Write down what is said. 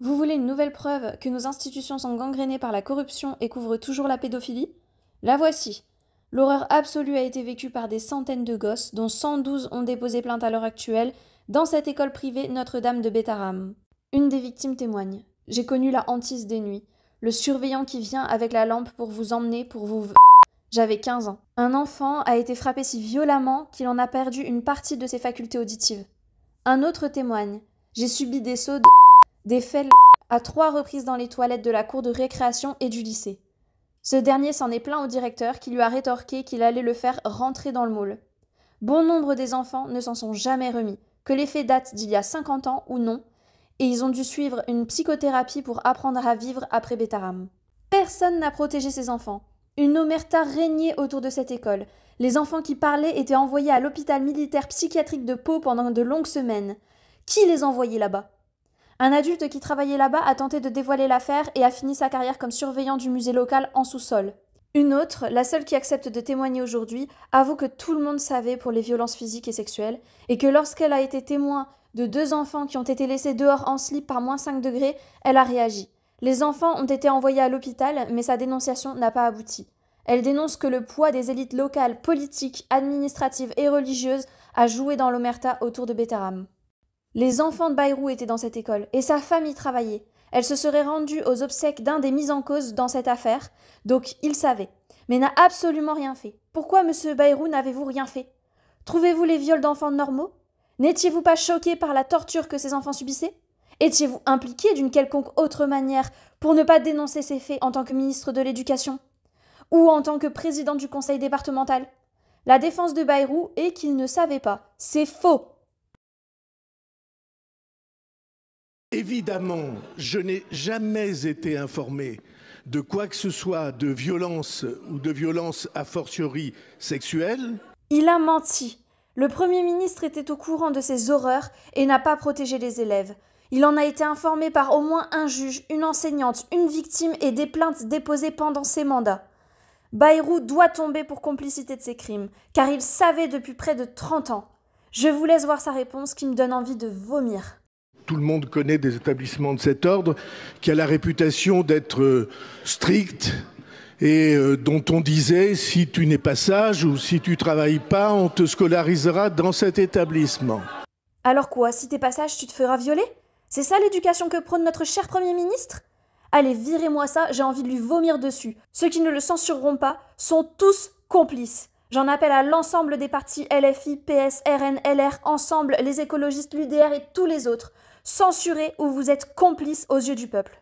Vous voulez une nouvelle preuve que nos institutions sont gangrénées par la corruption et couvrent toujours la pédophilie? La voici. L'horreur absolue a été vécue par des centaines de gosses, dont 112 ont déposé plainte à l'heure actuelle, dans cette école privée Notre-Dame de Bétarame. Une des victimes témoigne. J'ai connu la hantise des nuits. Le surveillant qui vient avec la lampe pour vous emmener, pour vous... J'avais 15 ans. Un enfant a été frappé si violemment qu'il en a perdu une partie de ses facultés auditives. Un autre témoigne. J'ai subi des sauts de... des faits à 3 reprises dans les toilettes de la cour de récréation et du lycée. Ce dernier s'en est plaint au directeur qui lui a rétorqué qu'il allait le faire rentrer dans le moule. Bon nombre des enfants ne s'en sont jamais remis, que les faits datent d'il y a 50 ans ou non, et ils ont dû suivre une psychothérapie pour apprendre à vivre après Bétarame. Personne n'a protégé ces enfants. Une omerta régnait autour de cette école. Les enfants qui parlaient étaient envoyés à l'hôpital militaire psychiatrique de Pau pendant de longues semaines. Qui les envoyait là-bas ? Un adulte qui travaillait là-bas a tenté de dévoiler l'affaire et a fini sa carrière comme surveillant du musée local en sous-sol. Une autre, la seule qui accepte de témoigner aujourd'hui, avoue que tout le monde savait pour les violences physiques et sexuelles, et que lorsqu'elle a été témoin de 2 enfants qui ont été laissés dehors en slip par -5 degrés, elle a réagi. Les enfants ont été envoyés à l'hôpital, mais sa dénonciation n'a pas abouti. Elle dénonce que le poids des élites locales, politiques, administratives et religieuses a joué dans l'omerta autour de Bétarame. Les enfants de Bayrou étaient dans cette école, et sa femme y travaillait. Elle se serait rendue aux obsèques d'un des mis en cause dans cette affaire, donc il savait, mais n'a absolument rien fait. Pourquoi, monsieur Bayrou, n'avez-vous rien fait? Trouvez-vous les viols d'enfants normaux? N'étiez-vous pas choqué par la torture que ces enfants subissaient? Étiez-vous impliqué d'une quelconque autre manière pour ne pas dénoncer ces faits en tant que ministre de l'Éducation? Ou en tant que président du conseil départemental? La défense de Bayrou est qu'il ne savait pas. C'est faux! Évidemment, je n'ai jamais été informé de quoi que ce soit de violence ou de violence a fortiori sexuelle. Il a menti. Le Premier ministre était au courant de ces horreurs et n'a pas protégé les élèves. Il en a été informé par au moins un juge, une enseignante, une victime et des plaintes déposées pendant ses mandats. Bayrou doit tomber pour complicité de ces crimes, car il savait depuis près de 30 ans. Je vous laisse voir sa réponse qui me donne envie de vomir. Tout le monde connaît des établissements de cet ordre qui a la réputation d'être stricts et dont on disait si tu n'es pas sage ou si tu travailles pas, on te scolarisera dans cet établissement. Alors quoi, si t'es pas sage, tu te feras violer? C'est ça l'éducation que prône notre cher Premier ministre? Allez, virez-moi ça, j'ai envie de lui vomir dessus. Ceux qui ne le censureront pas sont tous complices. J'en appelle à l'ensemble des partis LFI, PS, RN, LR, Ensemble, les écologistes, l'UDR et tous les autres. Censurez ou vous êtes complices aux yeux du peuple.